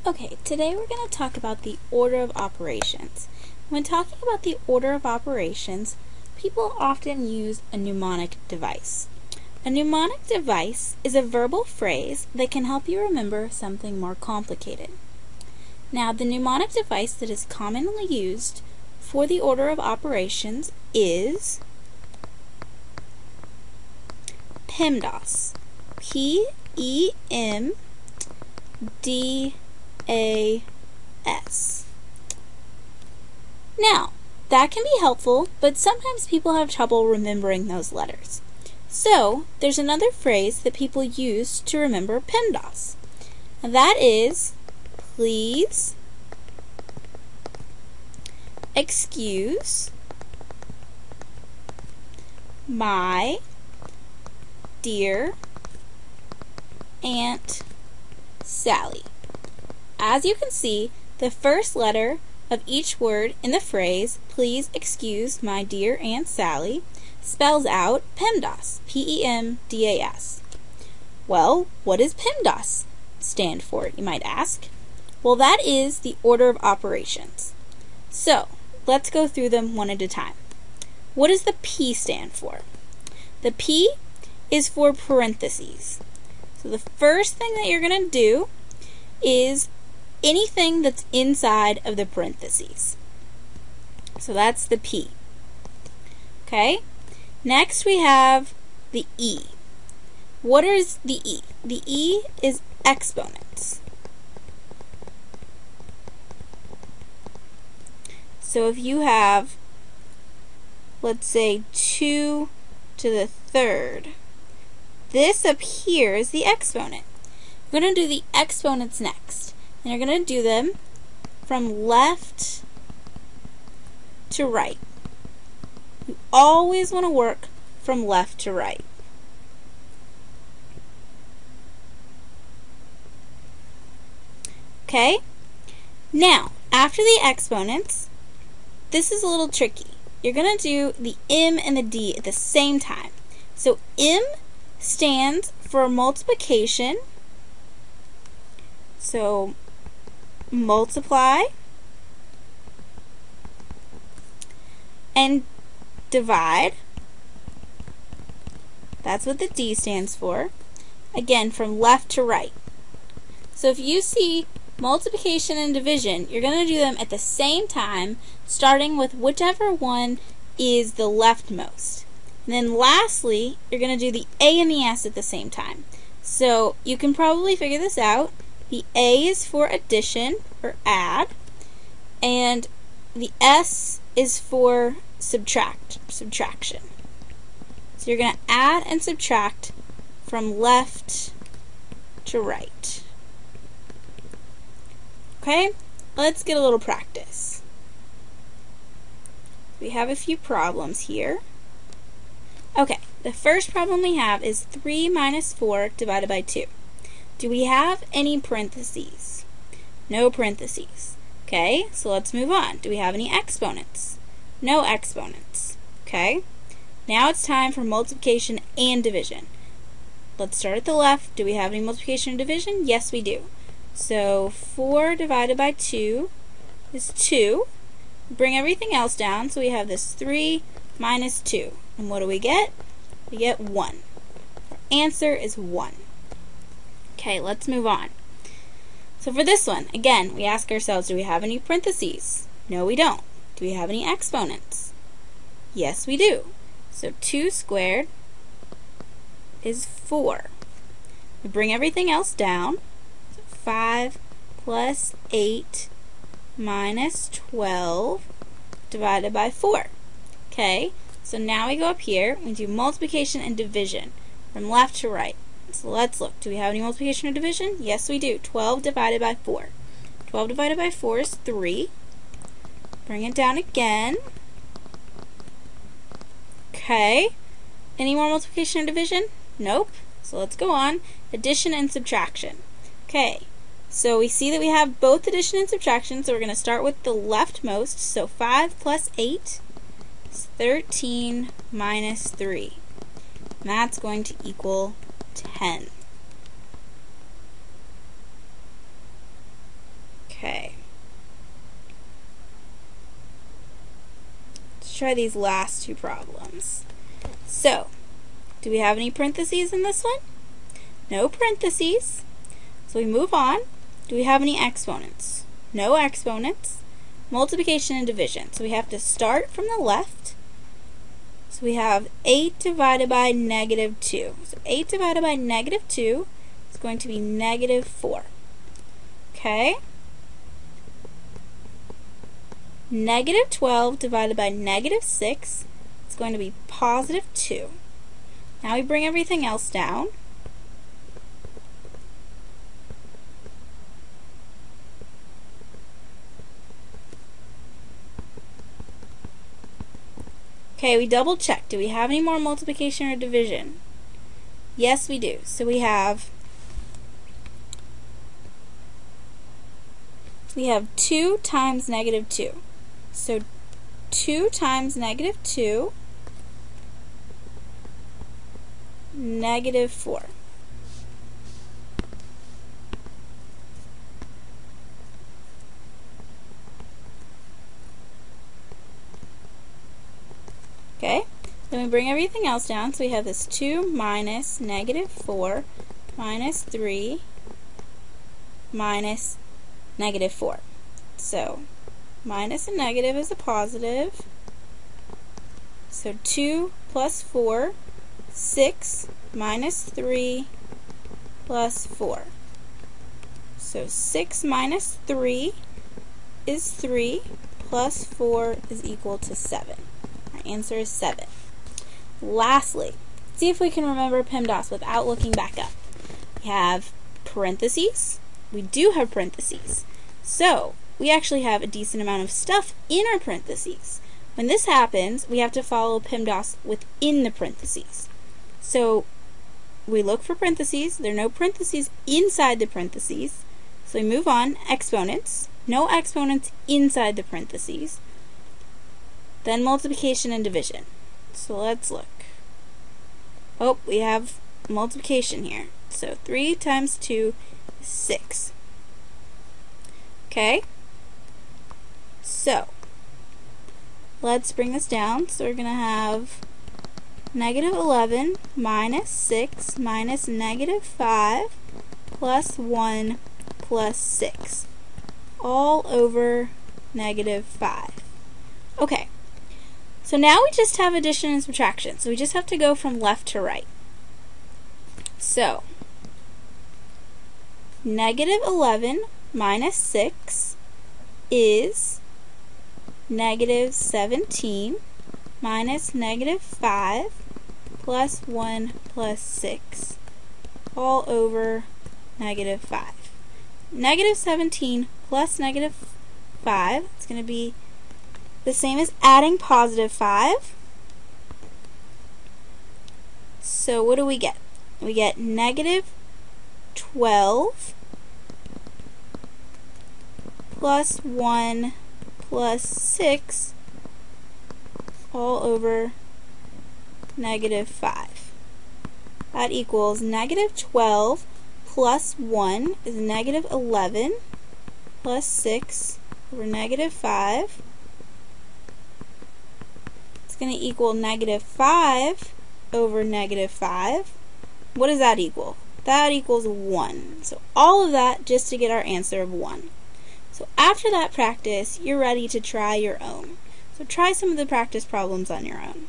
Okay, today we're going to talk about the order of operations. When talking about the order of operations, people often use a mnemonic device. A mnemonic device is a verbal phrase that can help you remember something more complicated. Now, the mnemonic device that is commonly used for the order of operations is PEMDAS. P-E-M-D-A-S. Now, that can be helpful, but sometimes people have trouble remembering those letters. So, there's another phrase that people use to remember PEMDAS. And that is, please excuse my dear Aunt Sally. As you can see, the first letter of each word in the phrase, please excuse my dear Aunt Sally, spells out PEMDAS, P-E-M-D-A-S. Well, what does PEMDAS stand for, you might ask? Well, that is the order of operations. So, let's go through them one at a time. What does the P stand for? The P is for parentheses. So the first thing that you're going to do is anything that's inside of the parentheses. So that's the P. Okay? Next we have the E. What is the E? The E is exponents. So if you have, let's say, 2 to the third, this up here is the exponent. We're going to do the exponents next. And you're going to do them from left to right. You always want to work from left to right. Okay? Now, after the exponents, this is a little tricky. You're going to do the M and the D at the same time. So M stands for multiplication. So multiply and divide. That's what the D stands for. Again, from left to right. So if you see multiplication and division, you're going to do them at the same time, starting with whichever one is the leftmost. And then lastly, you're going to do the A and the S at the same time. So you can probably figure this out. The A is for addition, or add, and the S is for subtraction. So you're going to add and subtract from left to right. Okay, let's get a little practice. We have a few problems here. Okay, the first problem we have is 3 minus 4 divided by 2. Do we have any parentheses? No parentheses. Okay, so let's move on. Do we have any exponents? No exponents. Okay, now it's time for multiplication and division. Let's start at the left. Do we have any multiplication and division? Yes, we do. So 4 divided by 2 is 2. Bring everything else down, so we have this 3 minus 2. And what do we get? We get 1. Our answer is 1. Okay, let's move on. So for this one, again, we ask ourselves, do we have any parentheses? No, we don't. Do we have any exponents? Yes, we do. So 2 squared is 4. We bring everything else down. 5 plus 8 minus 12 divided by 4. Okay, so now we go up here, we do multiplication and division from left to right. So let's look. Do we have any multiplication or division? Yes, we do. 12 divided by 4. 12 divided by 4 is 3. Bring it down again. Okay, any more multiplication or division? Nope. So let's go on. Addition and subtraction. Okay, so we see that we have both addition and subtraction, so we're going to start with the leftmost. So 5 plus 8 is 13 minus 3. And that's going to equal 10. try these last two problems. So, do we have any parentheses in this one? No parentheses. So we move on. Do we have any exponents? No exponents. Multiplication and division. So we have to start from the left. So we have 8 divided by negative 2. So 8 divided by negative 2 is going to be negative 4. Okay? Negative 12 divided by negative 6 is going to be positive 2. Now we bring everything else down. Okay, we double check. Do we have any more multiplication or division? Yes, we do. So we have 2 times negative 2. So 2 times negative 2, negative 4. Okay, then we bring everything else down, so we have this 2 minus negative 4 minus 3 minus negative 4. So, minus a negative is a positive. So 2 plus 4, 6 minus 3 plus 4. So 6 minus 3 is 3 plus 4 is equal to 7. Our answer is 7. Lastly, see if we can remember PEMDAS without looking back up. We have parentheses. We do have parentheses. So, we actually have a decent amount of stuff in our parentheses. When this happens, we have to follow PEMDAS within the parentheses. So, we look for parentheses. There are no parentheses inside the parentheses. So we move on. Exponents. No exponents inside the parentheses. Then multiplication and division. So let's look. Oh, we have multiplication here. So 3 times 2 is 6. Okay? So, let's bring this down. So we're going to have negative 11 minus 6 minus negative 5 plus 1 plus 6. All over negative 5. Okay. So now we just have addition and subtraction. So we just have to go from left to right. So, negative 11 minus 6 is negative 17 minus negative 5 plus 1 plus 6 all over negative 5. Negative 17 plus negative 5, it's going to be the same as adding positive 5. So what do we get? We get negative 12 plus 1 plus 6 all over negative 5. That equals negative 12 plus 1 is negative 11 plus 6 over negative 5. It's going to equal negative 5 over negative 5. What does that equal? That equals 1. So all of that just to get our answer of 1. So after that practice, you're ready to try your own. So try some of the practice problems on your own.